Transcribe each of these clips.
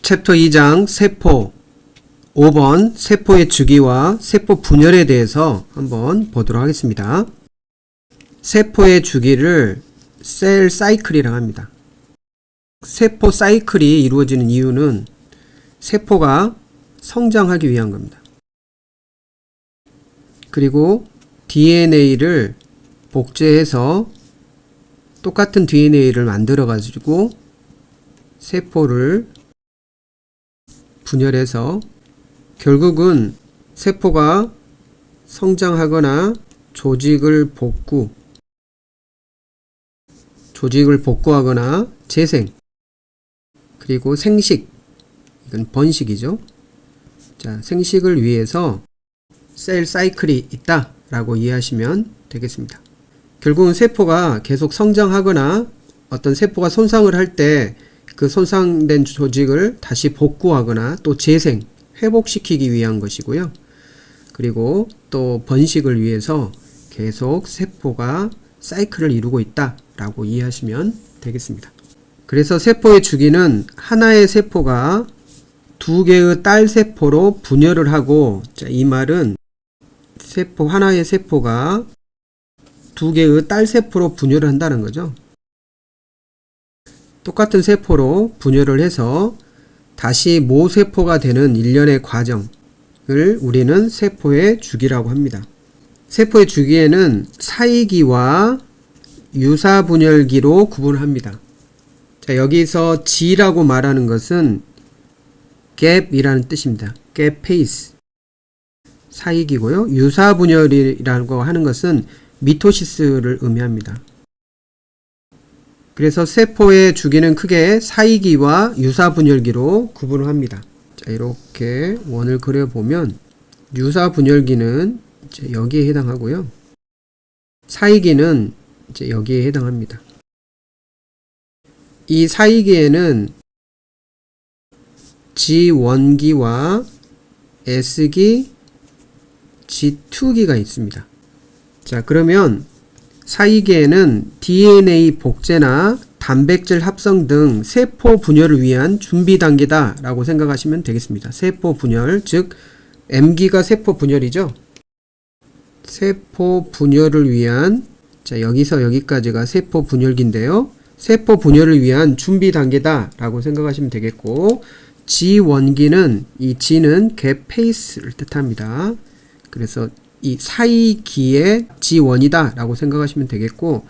챕터 2장 세포 5번 세포의 주기와 세포 분열에 대해서 한번 보도록 하겠습니다. 세포의 주기를 셀 사이클이라고 합니다. 세포 사이클이 이루어지는 이유는 세포가 성장하기 위한 겁니다. 그리고 DNA를 복제해서 똑같은 DNA를 만들어 가지고 세포를 분열해서 결국은 세포가 성장하거나 조직을 복구하거나 재생, 그리고 생식, 이건 번식이죠. 자, 생식을 위해서 셀 사이클이 있다라고 이해하시면 되겠습니다. 결국은 세포가 계속 성장하거나 어떤 세포가 손상을 할 때 그 손상된 조직을 다시 복구하거나 또 재생, 회복시키기 위한 것이고요. 그리고 또 번식을 위해서 계속 세포가 사이클을 이루고 있다라고 이해하시면 되겠습니다. 그래서 세포의 주기는 하나의 세포가 두 개의 딸 세포로 분열을 하고, 자, 이 말은 하나의 세포가 두 개의 딸 세포로 분열을 한다는 거죠. 똑같은 세포로 분열을 해서 다시 모세포가 되는 일련의 과정을 우리는 세포의 주기라고 합니다. 세포의 주기에는 사이기와 유사분열기로 구분합니다. 자, 여기서 G라고 말하는 것은 gap이라는 뜻입니다. gap pace, 사이기고요. 유사분열이라고 하는 것은 미토시스를 의미합니다. 그래서 세포의 주기는 크게 사이기와 유사분열기로 구분을 합니다. 자, 이렇게 원을 그려보면 유사분열기는 이제 여기에 해당하고요. 사이기는 이제 여기에 해당합니다. 이 사이기에는 G1기와 S기, G2기가 있습니다. 자, 그러면 사이기에는 DNA 복제나 단백질 합성 등 세포 분열을 위한 준비 단계다 라고 생각하시면 되겠습니다. 세포 분열, 즉 M기가 세포 분열이죠. 세포 분열을 위한, 자, 여기서 여기까지가 세포 분열기인데요. 세포 분열을 위한 준비 단계다 라고 생각하시면 되겠고, G1기는, 이 G는 gap pace를 뜻합니다. 그래서 이 사이기의 G1이다 라고 생각하시면 되겠고,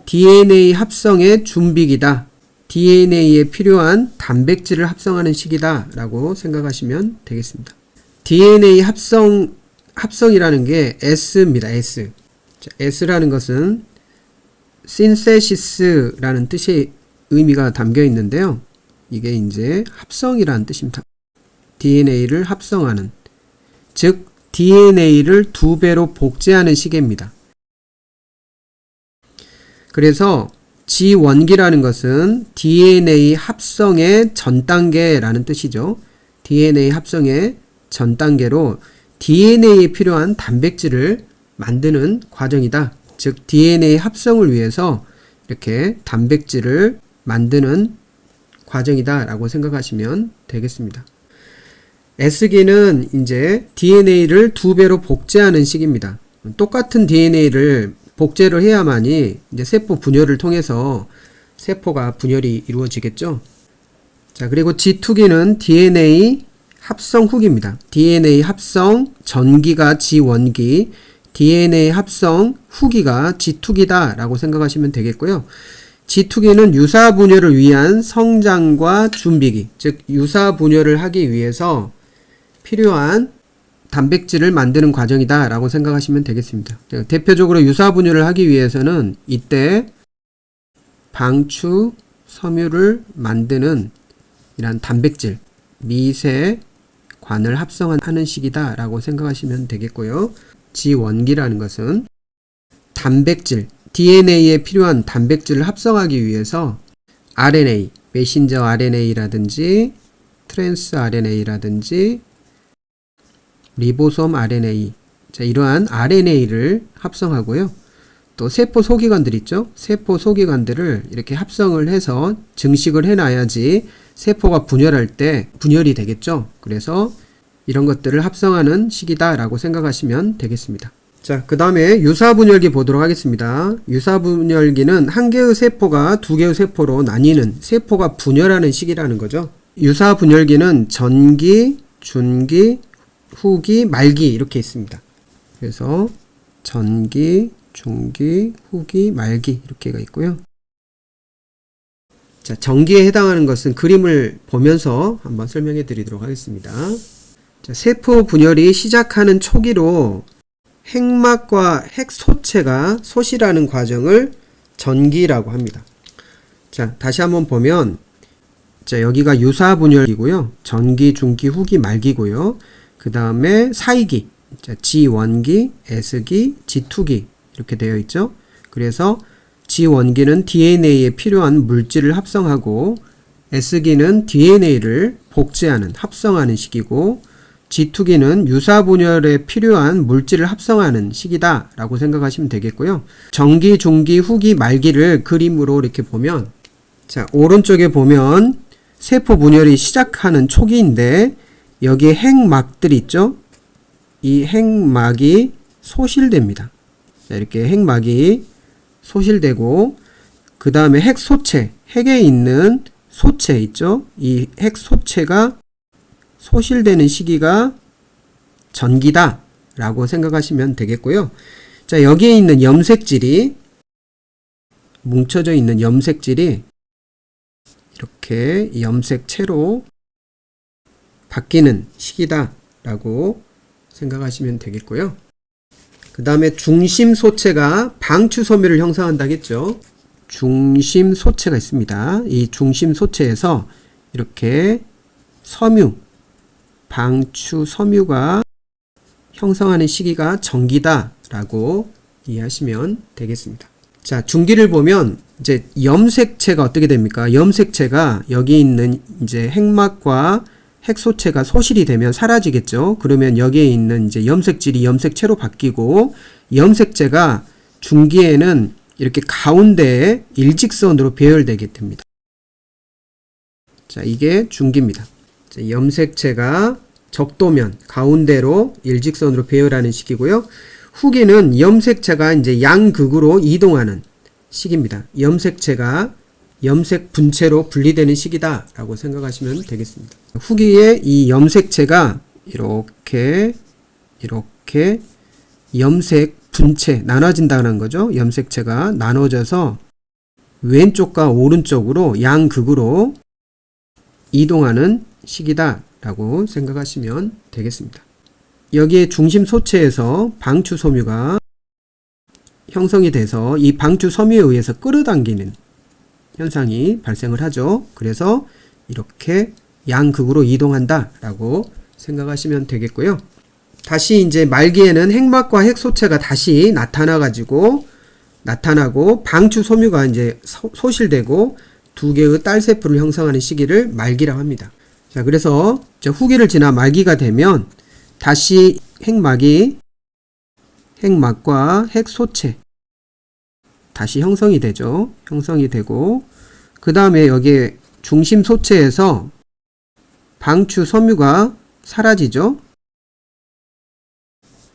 DNA 합성의 준비기다, DNA에 필요한 단백질을 합성하는 시기다 라고 생각하시면 되겠습니다. DNA 합성이라는 게 S입니다. S. 자, S라는 것은 synthesis라는 뜻의 의미가 담겨 있는데요. 이게 이제 합성이라는 뜻입니다. DNA를 합성하는, 즉 DNA를 2배로 복제하는 시기입니다. 그래서 G1기라는 것은 DNA 합성의 전 단계라는 뜻이죠. DNA 합성의 전 단계로 DNA에 필요한 단백질을 만드는 과정이다. 즉 DNA 합성을 위해서 이렇게 단백질을 만드는 과정이다 라고 생각하시면 되겠습니다. S기는 이제 DNA를 2배로 복제하는 시기입니다. 똑같은 DNA를 복제를 해야만이 이제 세포 분열을 통해서 세포가 분열이 이루어지겠죠. 자, 그리고 G2기는 DNA 합성 후기입니다. DNA 합성 전기가 G1기, DNA 합성 후기가 G2기다 라고 생각하시면 되겠고요. G2기는 유사분열을 위한 성장과 준비기, 즉 유사분열을 하기 위해서 필요한 단백질을 만드는 과정이다 라고 생각하시면 되겠습니다. 대표적으로 유사분열을 하기 위해서는 이때 방추 섬유를 만드는 이런 단백질, 미세관을 합성하는 시기다 라고 생각하시면 되겠고요. G1기라는 것은 단백질, DNA에 필요한 단백질을 합성하기 위해서 RNA, 메신저 RNA라든지 트랜스 RNA라든지 리보솜 RNA, 자, 이러한 RNA를 합성하고요. 또 세포 소기관들 있죠? 세포 소기관들을 이렇게 합성을 해서 증식을 해놔야지 세포가 분열할 때 분열이 되겠죠? 그래서 이런 것들을 합성하는 시기다라고 생각하시면 되겠습니다. 자, 그 다음에 유사분열기 보도록 하겠습니다. 유사분열기는 한 개의 세포가 두 개의 세포로 나뉘는 세포가 분열하는 시기라는 거죠. 유사분열기는 전기, 중기, 후기, 말기 이렇게 있습니다. 그래서 전기, 중기, 후기, 말기 이렇게가 있고요. 자, 전기에 해당하는 것은 그림을 보면서 한번 설명해 드리도록 하겠습니다. 자, 세포 분열이 시작하는 초기로 핵막과 핵소체가 소실하는 과정을 전기라고 합니다. 자, 다시 한번 보면 자, 여기가 유사분열이고요. 전기, 중기, 후기, 말기고요. 그 다음에 사이기, 자, G1기, S기, G2기 이렇게 되어 있죠. 그래서 G1기는 DNA에 필요한 물질을 합성하고 S기는 DNA를 복제하는, 합성하는 시기고 G2기는 유사분열에 필요한 물질을 합성하는 시기다 라고 생각하시면 되겠고요. 전기, 중기, 후기, 말기를 그림으로 이렇게 보면 자, 오른쪽에 보면 세포 분열이 시작하는 초기인데 여기에 핵막들이 있죠. 이 핵막이 소실됩니다. 자, 이렇게 핵막이 소실되고 그 다음에 핵소체, 핵에 있는 소체 있죠. 이 핵소체가 소실되는 시기가 전기다 라고 생각하시면 되겠고요. 자, 여기에 있는 염색질이 뭉쳐져 있는 염색질이 이렇게 염색체로 바뀌는 시기다 라고 생각하시면 되겠고요. 그 다음에 중심소체가 방추섬유를 형성한다겠죠. 중심소체가 있습니다. 이 중심소체에서 이렇게 섬유, 방추섬유가 형성하는 시기가 전기다 라고 이해하시면 되겠습니다. 자, 중기를 보면 이제 염색체가 어떻게 됩니까? 염색체가 여기 있는 이제 핵막과 핵소체가 소실이 되면 사라지겠죠. 그러면 여기에 있는 이제 염색질이 염색체로 바뀌고 염색체가 중기에는 이렇게 가운데에 일직선으로 배열되게 됩니다. 자, 이게 중기입니다. 자, 염색체가 적도면 가운데로 일직선으로 배열하는 시기고요. 후기는 염색체가 이제 양극으로 이동하는 시기입니다. 염색체가 염색 분체로 분리되는 시기다 라고 생각하시면 되겠습니다. 후기에 이 염색체가 이렇게 염색 분체 나눠진다는 거죠. 염색체가 나눠져서 왼쪽과 오른쪽으로 양극으로 이동하는 시기다 라고 생각하시면 되겠습니다. 여기에 중심 소체에서 방추섬유가 형성이 돼서 이 방추섬유에 의해서 끌어당기는 현상이 발생을 하죠. 그래서 이렇게 양극으로 이동한다 라고 생각하시면 되겠고요. 다시 이제 말기에는 핵막과 핵소체가 다시 나타나고 방추섬유가 이제 소실되고 두 개의 딸세포를 형성하는 시기를 말기라고 합니다. 자, 그래서 후기를 지나 말기가 되면 다시 핵막과 핵소체 다시 형성이 되죠. 형성이 되고 그 다음에 여기에 중심 소체에서 방추섬유가 사라지죠.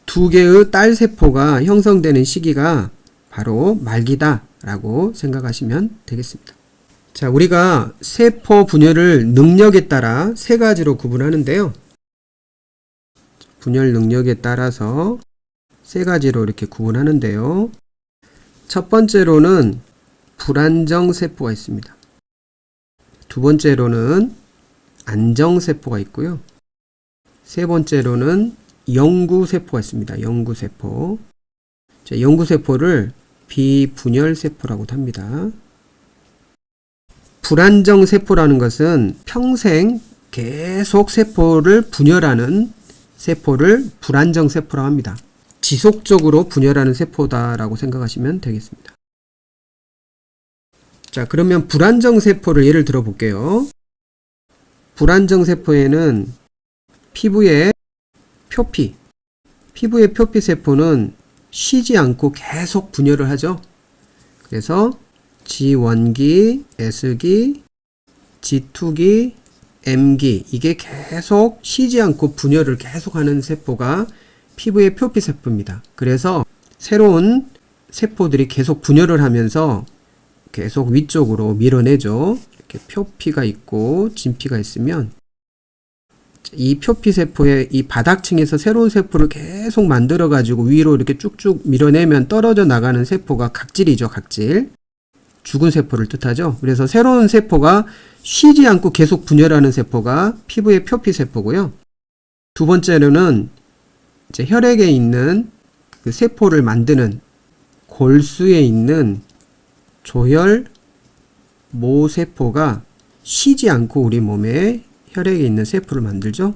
두 개의 딸세포가 형성되는 시기가 바로 말기다 라고 생각하시면 되겠습니다. 자, 우리가 세포 분열을 능력에 따라 세 가지로 구분하는데요. 분열 능력에 따라서 세 가지로 이렇게 구분하는데요. 첫 번째로는 불안정세포가 있습니다. 두 번째로는 안정세포가 있고요. 세 번째로는 영구세포가 있습니다. 영구세포. 자, 영구세포를 비분열세포라고도 합니다. 불안정세포라는 것은 평생 계속 세포를 분열하는 세포를 불안정세포라고 합니다. 지속적으로 분열하는 세포다라고 생각하시면 되겠습니다. 자, 그러면 불안정세포를 예를 들어 볼게요. 불안정세포에는 피부의 표피세포는 쉬지 않고 계속 분열을 하죠. 그래서 G1기, S기, G2기, M기 이게 계속 쉬지 않고 분열을 계속하는 세포가 피부의 표피세포입니다. 그래서 새로운 세포들이 계속 분열을 하면서 계속 위쪽으로 밀어내죠. 이렇게 표피가 있고 진피가 있으면 이 표피세포의 이 바닥층에서 새로운 세포를 계속 만들어 가지고 위로 이렇게 쭉쭉 밀어내면 떨어져 나가는 세포가 각질이죠. 각질. 죽은 세포를 뜻하죠. 그래서 새로운 세포가 쉬지 않고 계속 분열하는 세포가 피부의 표피세포고요. 두 번째로는 이제 혈액에 있는 그 세포를 만드는 골수에 있는 조혈 모세포가 쉬지 않고 우리 몸에 혈액에 있는 세포를 만들죠.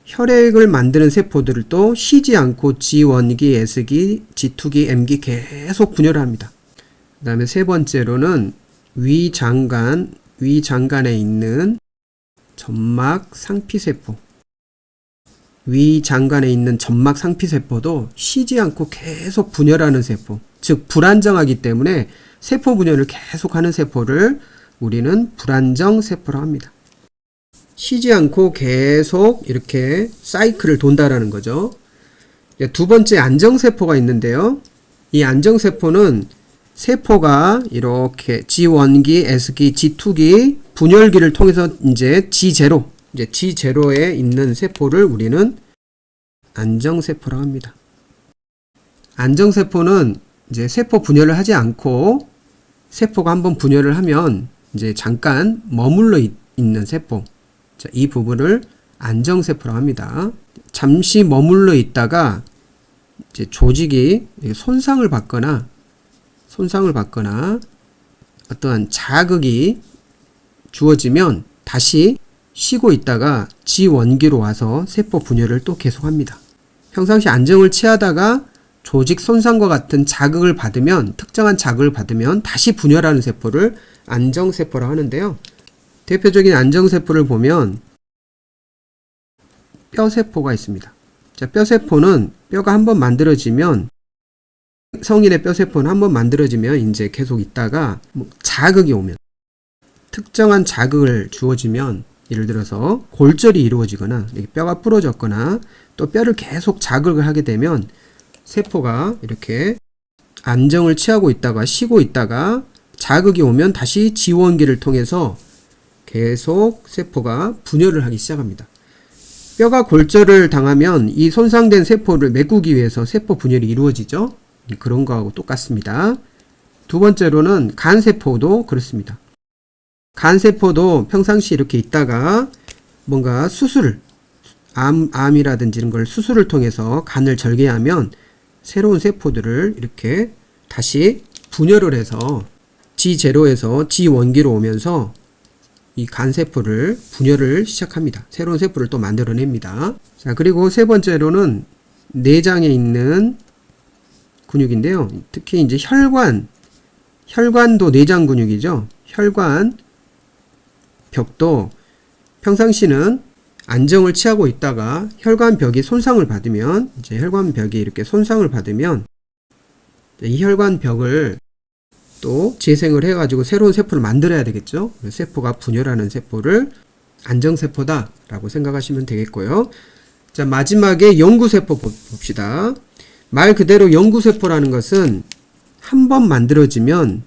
혈액을 만드는 세포들도 쉬지 않고 G1기, S기, G2기, M기 계속 분열을 합니다. 그 다음에 세 번째로는 위장관에 있는 점막 상피세포. 위장관에 있는 점막 상피세포도 쉬지 않고 계속 분열하는 세포. 즉 불안정하기 때문에 세포 분열을 계속하는 세포를 우리는 불안정 세포라고 합니다. 쉬지 않고 계속 이렇게 사이클을 돈다라는 거죠. 두 번째 안정세포가 있는데요. 이 안정세포는 세포가 이렇게 G1기, S기, G2기 분열기를 통해서 이제 G0에 있는 세포를 우리는 안정세포라고 합니다. 안정세포는 이제 세포 분열을 하지 않고 세포가 한번 분열을 하면 이제 잠깐 머물러 있는 세포. 자, 이 부분을 안정세포라고 합니다. 잠시 머물러 있다가 이제 조직이 손상을 받거나 어떠한 자극이 주어지면 다시 쉬고 있다가 G1기로 와서 세포 분열을 또 계속합니다. 평상시 안정을 취하다가 조직 손상과 같은 자극을 받으면 특정한 자극을 받으면 다시 분열하는 세포를 안정세포라고 하는데요. 대표적인 안정세포를 보면 뼈세포가 있습니다. 자, 뼈세포는 뼈가 한번 만들어지면 성인의 뼈세포는 한번 만들어지면 이제 계속 있다가 자극이 오면 특정한 자극을 주어지면 예를 들어서 골절이 이루어지거나 뼈가 부러졌거나 또 뼈를 계속 자극을 하게 되면 세포가 이렇게 안정을 취하고 있다가 쉬고 있다가 자극이 오면 다시 G1기를 통해서 계속 세포가 분열을 하기 시작합니다. 뼈가 골절을 당하면 이 손상된 세포를 메꾸기 위해서 세포 분열이 이루어지죠. 그런 거하고 똑같습니다. 두 번째로는 간세포도 그렇습니다. 간세포도 평상시 이렇게 있다가 뭔가 암이라든지 이런 걸 수술을 통해서 간을 절개하면 새로운 세포들을 이렇게 다시 분열을 해서 G0에서 G1기로 오면서 이 간세포를 분열을 시작합니다. 새로운 세포를 또 만들어냅니다. 자, 그리고 세 번째로는 내장에 있는 근육인데요. 특히 이제 혈관도 내장 근육이죠. 혈관 벽도 평상시는 안정을 취하고 있다가 혈관벽이 손상을 받으면 이제 혈관벽이 이렇게 손상을 받으면 이 혈관벽을 또 재생을 해가지고 새로운 세포를 만들어야 되겠죠. 세포가 분열하는 세포를 안정세포다라고 생각하시면 되겠고요. 자, 마지막에 영구세포 봅시다. 말 그대로 영구세포라는 것은 한 번 만들어지면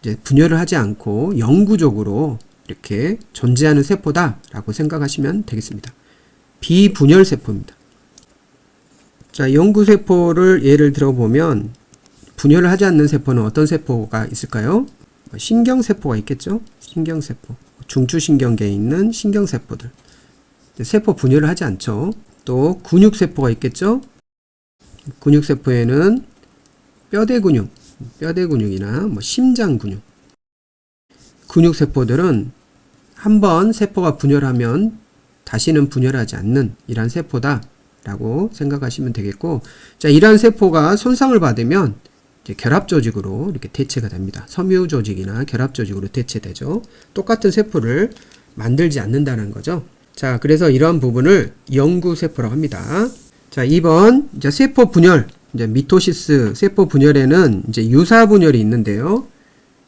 이제 분열을 하지 않고 영구적으로 이렇게 존재하는 세포다라고 생각하시면 되겠습니다. 비분열세포입니다. 자, 영구세포를 예를 들어보면 분열을 하지 않는 세포는 어떤 세포가 있을까요? 신경세포가 있겠죠? 신경세포. 중추신경계에 있는 신경세포들. 세포 분열을 하지 않죠. 또 근육세포가 있겠죠? 근육세포에는 뼈대근육이나 심장근육. 근육세포들은 한번 세포가 분열하면 다시는 분열하지 않는 이러한 세포다라고 생각하시면 되겠고, 자, 이러한 세포가 손상을 받으면 이제 결합조직으로 이렇게 대체가 됩니다. 섬유조직이나 결합조직으로 대체되죠. 똑같은 세포를 만들지 않는다는 거죠. 자, 그래서 이러한 부분을 영구세포라고 합니다. 자, 2번 이제 세포 분열 이제 미토시스 세포 분열에는 이제 유사 분열이 있는데요.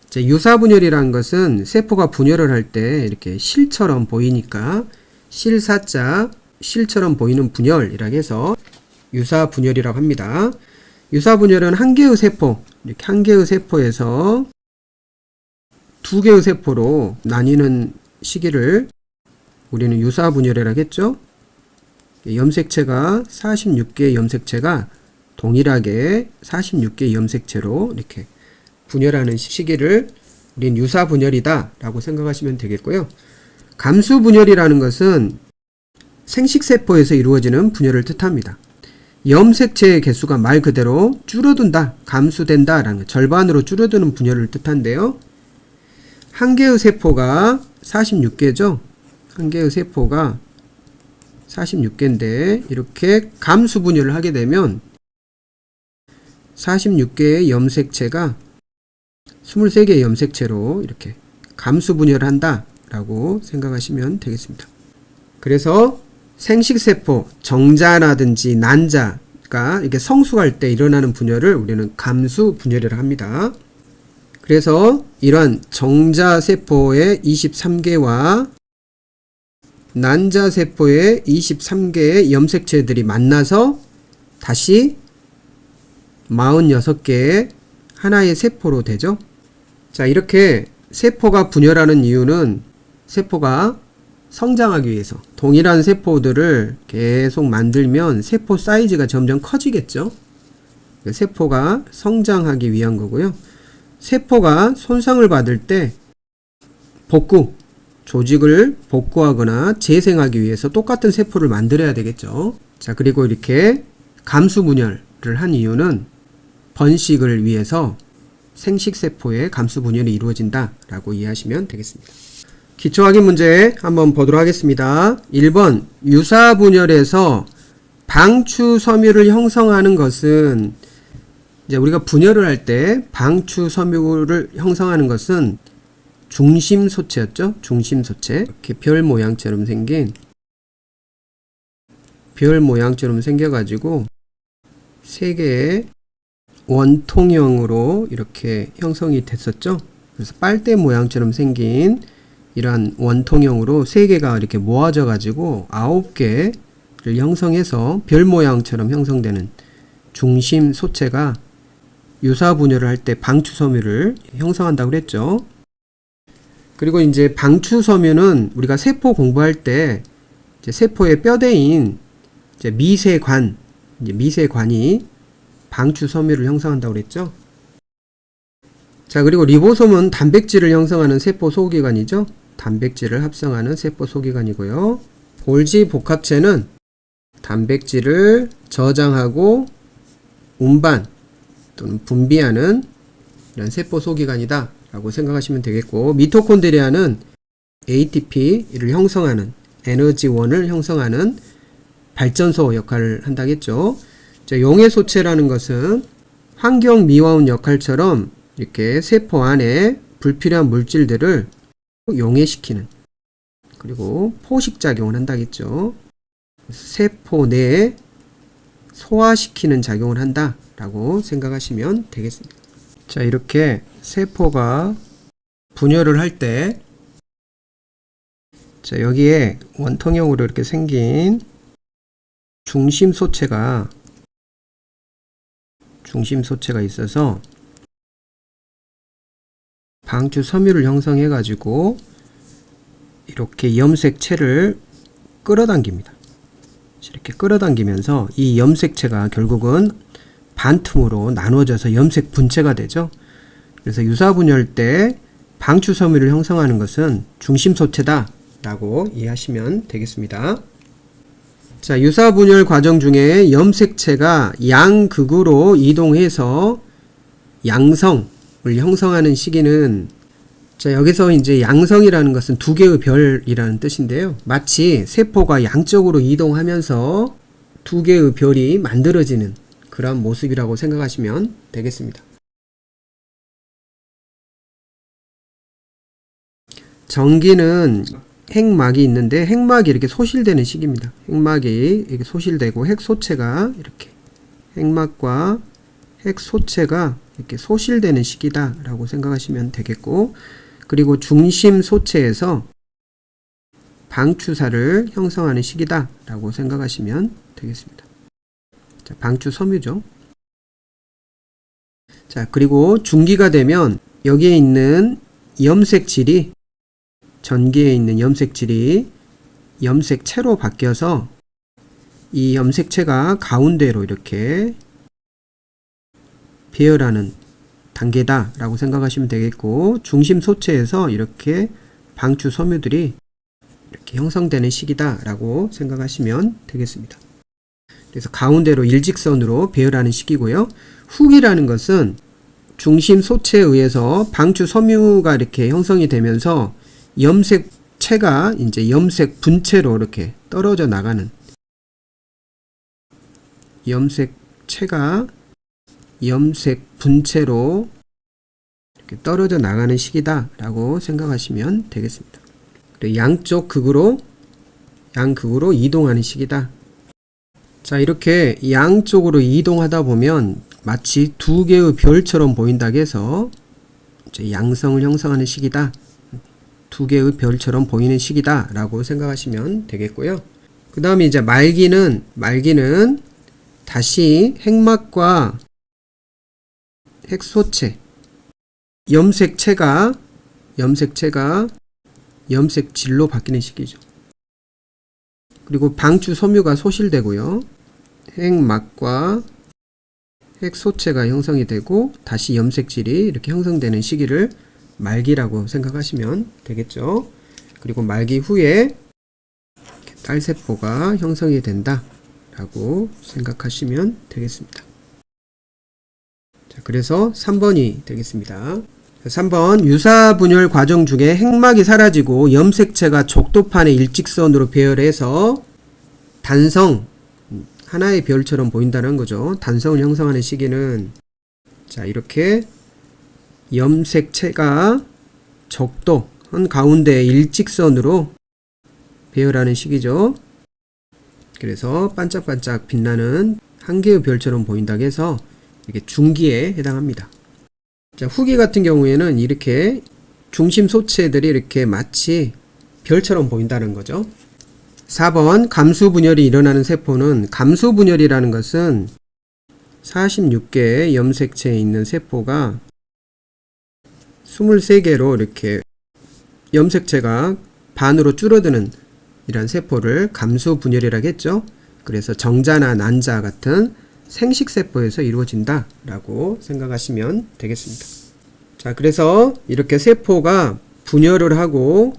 이제 유사 분열이라는 것은 세포가 분열을 할 때 이렇게 실처럼 보이니까 실사자 실처럼 보이는 분열이라고 해서 유사 분열이라고 합니다. 유사 분열은 한 개의 세포, 이렇게 한 개의 세포에서 두 개의 세포로 나뉘는 시기를 우리는 유사 분열이라고 했죠. 염색체가 46개의 염색체가 동일하게 46개의 염색체로 이렇게 분열하는 시기를 우린 유사 분열이다 라고 생각하시면 되겠고요. 감수 분열이라는 것은 생식세포에서 이루어지는 분열을 뜻합니다. 염색체의 개수가 말 그대로 줄어든다, 감수된다 라는 절반으로 줄어드는 분열을 뜻한데요. 한 개의 세포가 46개죠. 한 개의 세포가 46개인데 이렇게 감수 분열을 하게 되면 46개의 염색체가 23개의 염색체로 이렇게 감수 분열을 한다 라고 생각하시면 되겠습니다. 그래서 생식세포, 정자라든지 난자가 이렇게 성숙할 때 일어나는 분열을 우리는 감수 분열이라고 합니다. 그래서 이러한 정자세포의 23개와 난자세포의 23개의 염색체들이 만나서 다시 46개의 하나의 세포로 되죠. 자, 이렇게 세포가 분열하는 이유는 세포가 성장하기 위해서 동일한 세포들을 계속 만들면 세포 사이즈가 점점 커지겠죠. 세포가 성장하기 위한 거고요. 세포가 손상을 받을 때 조직을 복구하거나 재생하기 위해서 똑같은 세포를 만들어야 되겠죠. 자, 그리고 이렇게 감수 분열을 한 이유는 번식을 위해서 생식세포의 감수 분열이 이루어진다 라고 이해하시면 되겠습니다. 기초 확인 문제 한번 보도록 하겠습니다. 1번 유사 분열에서 방추 섬유를 형성하는 것은 이제 우리가 분열을 할 때 방추 섬유를 형성하는 것은 중심소체였죠. 중심소체. 이렇게 별 모양처럼 생겨가지고 세 개의 원통형으로 이렇게 형성이 됐었죠. 그래서 빨대 모양처럼 생긴 이러한 원통형으로 세 개가 이렇게 모아져 가지고 9개를 형성해서 별 모양처럼 형성되는 중심 소체가 유사 분열을 할 때 방추 섬유를 형성한다고 그랬죠. 그리고 이제 방추 섬유는 우리가 세포 공부할 때 이제 세포의 뼈대인 이제 미세관이 방추 섬유를 형성한다고 그랬죠. 자, 그리고 리보솜은 단백질을 형성하는 세포 소기관이죠. 단백질을 합성하는 세포 소기관이고요. 골지 복합체는 단백질을 저장하고 운반 또는 분비하는 이런 세포 소기관이다 라고 생각하시면 되겠고, 미토콘드리아는 ATP를 형성하는 에너지원을 형성하는 발전소 역할을 한다겠죠. 용해소체라는 것은 환경 미화원 역할처럼 이렇게 세포 안에 불필요한 물질들을 용해시키는, 그리고 포식작용을 한다겠죠. 세포 내에 소화시키는 작용을 한다 라고 생각하시면 되겠습니다. 자, 이렇게 세포가 분열을 할 때 자, 여기에 원통형으로 이렇게 생긴 중심소체가 있어서 방추 섬유를 형성해 가지고 이렇게 염색체를 끌어당깁니다. 이렇게 끌어당기면서 이 염색체가 결국은 반틈으로 나누어져서 염색 분체가 되죠. 그래서 유사분열 때 방추 섬유를 형성하는 것은 중심소체다 라고 이해하시면 되겠습니다. 자, 유사분열 과정 중에 염색체가 양극으로 이동해서 양성을 형성하는 시기는, 자, 여기서 이제 양성이라는 것은 두 개의 별이라는 뜻인데요. 마치 세포가 양쪽으로 이동하면서 두 개의 별이 만들어지는 그런 모습이라고 생각하시면 되겠습니다. 전기는 핵막이 있는데 핵막이 이렇게 소실되는 시기입니다. 핵막이 이렇게 소실되고 핵소체가 이렇게 핵막과 핵소체가 이렇게 소실되는 시기다 라고 생각하시면 되겠고, 그리고 중심 소체에서 방추사를 형성하는 시기다 라고 생각하시면 되겠습니다. 자, 방추 섬유죠. 자, 그리고 중기가 되면 여기에 있는 염색질이, 전기에 있는 염색질이 염색체로 바뀌어서 이 염색체가 가운데로 이렇게 배열하는 단계다 라고 생각하시면 되겠고, 중심 소체에서 이렇게 방추 섬유들이 이렇게 형성되는 시기다 라고 생각하시면 되겠습니다. 그래서 가운데로 일직선으로 배열하는 시기고요. 후기라는 것은 중심 소체에 의해서 방추 섬유가 이렇게 형성이 되면서 염색체가 이제 염색 분체로 이렇게 떨어져 나가는, 염색체가 염색 분체로 이렇게 떨어져 나가는 시기다 라고 생각하시면 되겠습니다. 그리고 양쪽 극으로 이동하는 시기다. 자, 이렇게 양쪽으로 이동하다 보면 마치 두 개의 별처럼 보인다고 해서 이제 양성을 형성하는 시기다, 두 개의 별처럼 보이는 시기다 라고 생각하시면 되겠고요. 그 다음에 이제 말기는 다시 핵막과 핵소체, 염색체가 염색질로 바뀌는 시기죠. 그리고 방추 섬유가 소실되고요. 핵막과 핵소체가 형성이 되고 다시 염색질이 이렇게 형성되는 시기를 말기라고 생각하시면 되겠죠. 그리고 말기 후에 딸세포가 형성이 된다 라고 생각하시면 되겠습니다. 자, 그래서 3번이 되겠습니다. 3번, 유사분열 과정 중에 핵막이 사라지고 염색체가 족도판의 일직선으로 배열해서 단성, 하나의 별처럼 보인다는 거죠. 단성을 형성하는 시기는, 자, 이렇게 염색체가 적도 한가운데 일직선으로 배열하는 시기죠. 그래서 반짝반짝 빛나는 한 개의 별처럼 보인다고 해서 이게 중기에 해당합니다. 자, 후기 같은 경우에는 이렇게 중심 소체들이 이렇게 마치 별처럼 보인다는 거죠. 4번, 감수분열이 일어나는 세포는, 감수분열이라는 것은 46개의 염색체에 있는 세포가 23개로 이렇게 염색체가 반으로 줄어드는 이런 세포를 감수분열이라고 했죠. 그래서 정자나 난자 같은 생식세포에서 이루어진다 라고 생각하시면 되겠습니다. 자, 그래서 이렇게 세포가 분열을 하고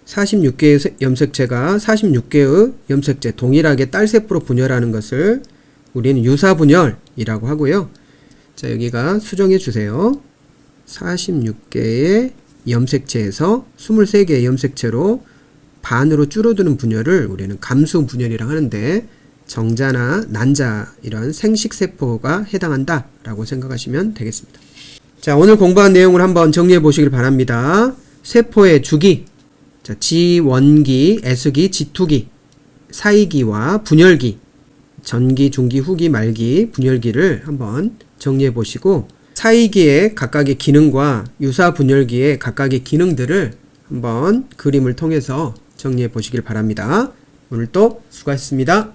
46개의 염색체가 46개의 염색체 동일하게 딸세포로 분열하는 것을 우리는 유사분열이라고 하고요. 자, 여기가 수정해 주세요. 46개의 염색체에서 23개의 염색체로 반으로 줄어드는 분열을 우리는 감수분열이라고 하는데, 정자나 난자 이런 생식세포가 해당한다 라고 생각하시면 되겠습니다. 자, 오늘 공부한 내용을 한번 정리해 보시길 바랍니다. 세포의 주기, 자, 지원기, S기, 지투기, 사이기와 분열기, 전기, 중기, 후기, 말기, 분열기를 한번 정리해 보시고, 사이기의 각각의 기능과 유사분열기의 각각의 기능들을 한번 그림을 통해서 정리해 보시길 바랍니다. 오늘도 수고하셨습니다.